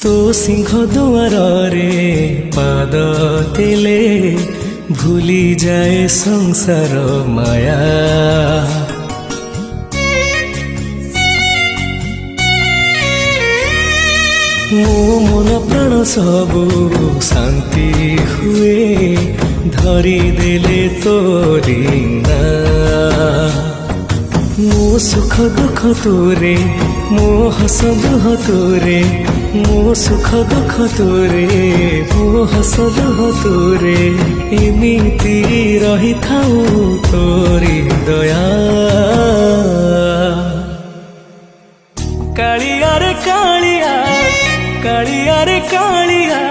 तो सिंह दुआर रे पाद देले भूली जाए संसार माया। मो मन प्राण सबु शांति हुए धरी देले तोरी ना। मो सुख दुख तोरे मो हस दुह तोरे मो सुख दुख तोरे मो हस दुह तोरे एमिति रही थाऊ तोरी दया। कालिया रे कालिया कालिया रे कालिया